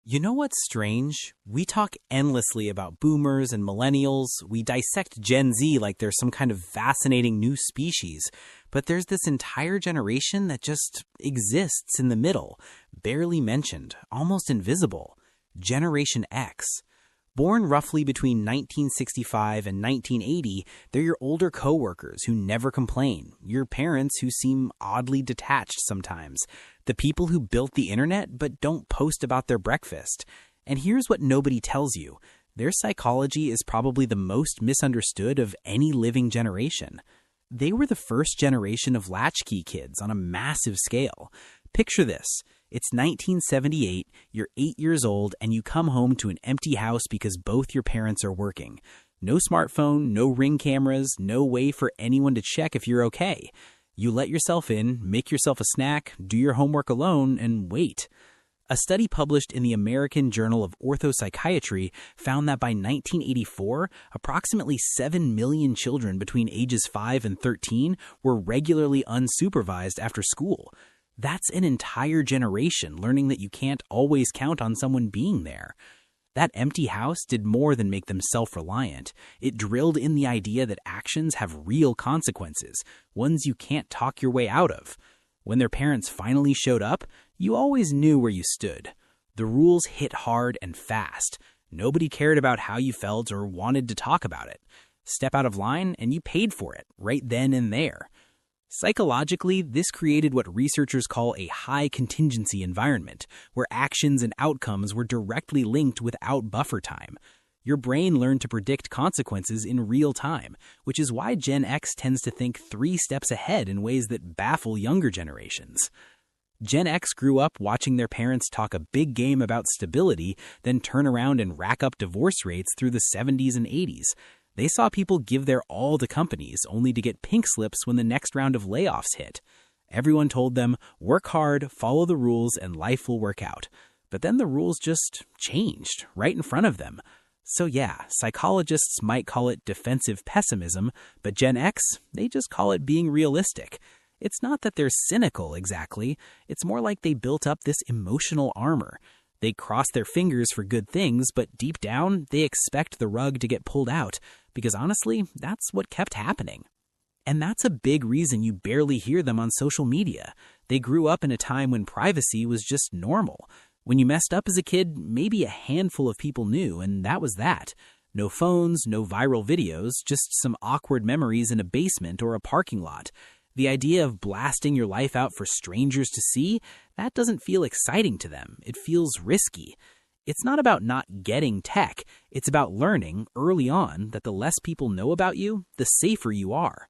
You know what's strange? We talk endlessly about boomers and millennials. We dissect Gen Z like they're some kind of fascinating new species. But there's this entire generation that just exists in the middle, barely mentioned, almost invisible. Generation X. Born roughly between 1965 and 1980, they're your older coworkers who never complain, your parents who seem oddly detached sometimes, the people who built the internet but don't post about their breakfast. And here's what nobody tells you. Their psychology is probably the most misunderstood of any living generation. They were the first generation of latchkey kids on a massive scale. Picture this. It's 1978, you're 8 years old, and you come home to an empty house because both your parents are working. No smartphone, no Ring cameras, no way for anyone to check if you're okay. You let yourself in, make yourself a snack, do your homework alone, and wait. A study published in the American Journal of Orthopsychiatry found that by 1984, approximately 7 million children between ages 5 and 13 were regularly unsupervised after school. That's an entire generation learning that you can't always count on someone being there. That empty house did more than make them self-reliant. It drilled in the idea that actions have real consequences, ones you can't talk your way out of. When their parents finally showed up, you always knew where you stood. The rules hit hard and fast. Nobody cared about how you felt or wanted to talk about it. Step out of line and you paid for it, right then and there. Psychologically, this created what researchers call a high-contingency environment, where actions and outcomes were directly linked without buffer time. Your brain learned to predict consequences in real time, which is why Gen X tends to think 3 steps ahead in ways that baffle younger generations. Gen X grew up watching their parents talk a big game about stability, then turn around and rack up divorce rates through the 70s and 80s. They saw people give their all to companies only to get pink slips when the next round of layoffs hit. Everyone told them, work hard, follow the rules, and life will work out. But then the rules just changed right in front of them. So yeah, psychologists might call it defensive pessimism, but Gen X, they just call it being realistic. It's not that they're cynical exactly, it's more like they built up this emotional armor. They cross their fingers for good things, but deep down, they expect the rug to get pulled out, because honestly, that's what kept happening. And that's a big reason you barely hear them on social media. They grew up in a time when privacy was just normal. When you messed up as a kid, maybe a handful of people knew, and that was that. No phones, no viral videos, just some awkward memories in a basement or a parking lot. The idea of blasting your life out for strangers to see, that doesn't feel exciting to them. It feels risky. It's not about not getting tech. It's about learning early on that the less people know about you, the safer you are.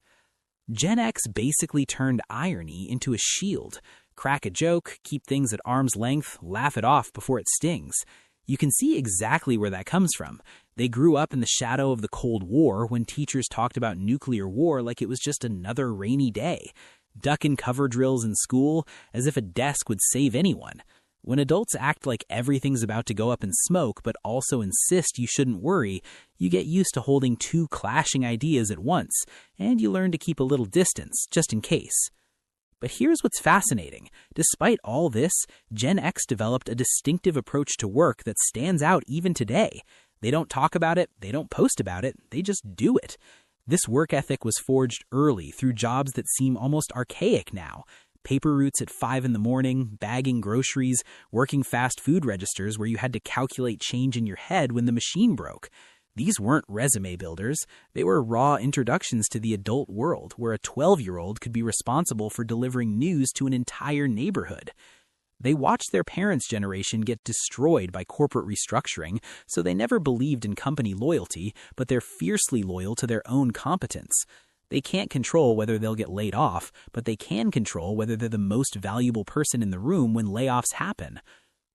Gen X basically turned irony into a shield. Crack a joke, keep things at arm's length, laugh it off before it stings. You can see exactly where that comes from. They grew up in the shadow of the Cold War when teachers talked about nuclear war like it was just another rainy day. Duck and cover drills in school as if a desk would save anyone. When adults act like everything's about to go up in smoke but also insist you shouldn't worry, you get used to holding 2 clashing ideas at once, and you learn to keep a little distance, just in case. But here's what's fascinating. Despite all this, Gen X developed a distinctive approach to work that stands out even today. They don't talk about it, they don't post about it, they just do it. This work ethic was forged early through jobs that seem almost archaic now. Paper routes at 5 in the morning, bagging groceries, working fast food registers where you had to calculate change in your head when the machine broke. These weren't resume builders. They were raw introductions to the adult world, where a 12-year-old could be responsible for delivering news to an entire neighborhood. They watched their parents' generation get destroyed by corporate restructuring, so they never believed in company loyalty, but they're fiercely loyal to their own competence. They can't control whether they'll get laid off, but they can control whether they're the most valuable person in the room when layoffs happen.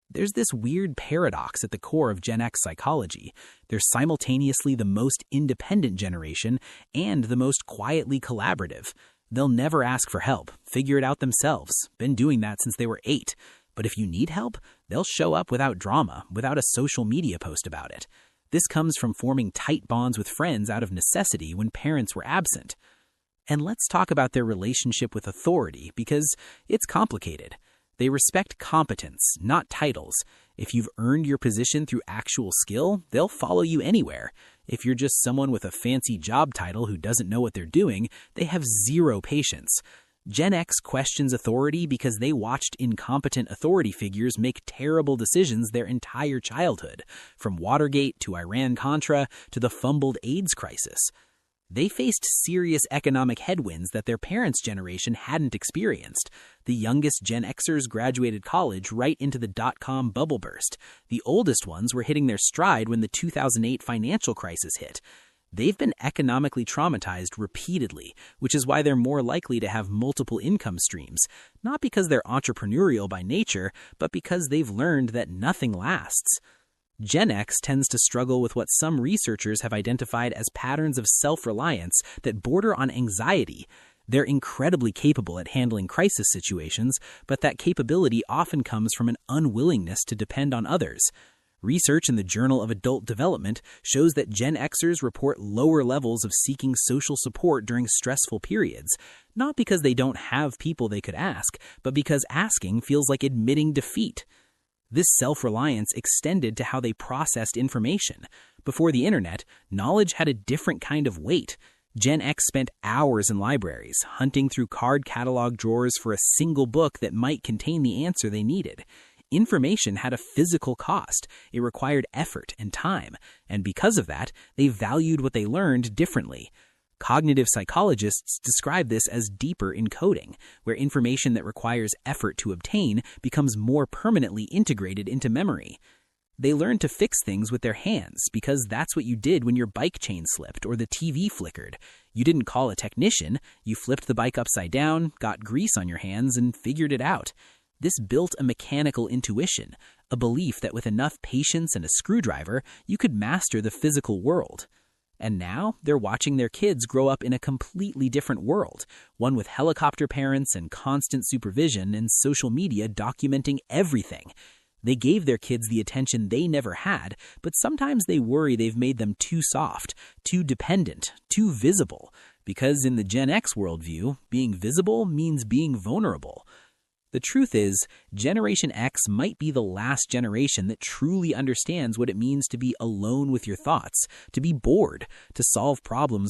There's this weird paradox at the core of Gen X psychology. They're simultaneously the most independent generation and the most quietly collaborative. They'll never ask for help, figure it out themselves, been doing that since they were 8. But if you need help, they'll show up without drama, without a social media post about it. This comes from forming tight bonds with friends out of necessity when parents were absent. And let's talk about their relationship with authority, because it's complicated. They respect competence, not titles. If you've earned your position through actual skill, they'll follow you anywhere. If you're just someone with a fancy job title who doesn't know what they're doing, they have zero patience. Gen X questions authority because they watched incompetent authority figures make terrible decisions their entire childhood, from Watergate to Iran-Contra to the fumbled AIDS crisis. They faced serious economic headwinds that their parents' generation hadn't experienced. The youngest Gen Xers graduated college right into the dot-com bubble burst. The oldest ones were hitting their stride when the 2008 financial crisis hit. They've been economically traumatized repeatedly, which is why they're more likely to have multiple income streams, not because they're entrepreneurial by nature, but because they've learned that nothing lasts. Gen X tends to struggle with what some researchers have identified as patterns of self-reliance that border on anxiety. They're incredibly capable at handling crisis situations, but that capability often comes from an unwillingness to depend on others. Research in the Journal of Adult Development shows that Gen Xers report lower levels of seeking social support during stressful periods, not because they don't have people they could ask, but because asking feels like admitting defeat. This self-reliance extended to how they processed information. Before the internet, knowledge had a different kind of weight. Gen X spent hours in libraries, hunting through card catalog drawers for a single book that might contain the answer they needed. Information had a physical cost. It required effort and time, and because of that, they valued what they learned differently. Cognitive psychologists describe this as deeper encoding, where information that requires effort to obtain becomes more permanently integrated into memory. They learned to fix things with their hands because that's what you did when your bike chain slipped or the TV flickered. You didn't call a technician, you flipped the bike upside down, got grease on your hands, and figured it out. This built a mechanical intuition, a belief that with enough patience and a screwdriver, you could master the physical world. And now they're watching their kids grow up in a completely different world, one with helicopter parents and constant supervision and social media documenting everything. They gave their kids the attention they never had, but sometimes they worry they've made them too soft, too dependent, too visible. Because in the Gen X worldview, being visible means being vulnerable. The truth is, Generation X might be the last generation that truly understands what it means to be alone with your thoughts, to be bored, to solve problems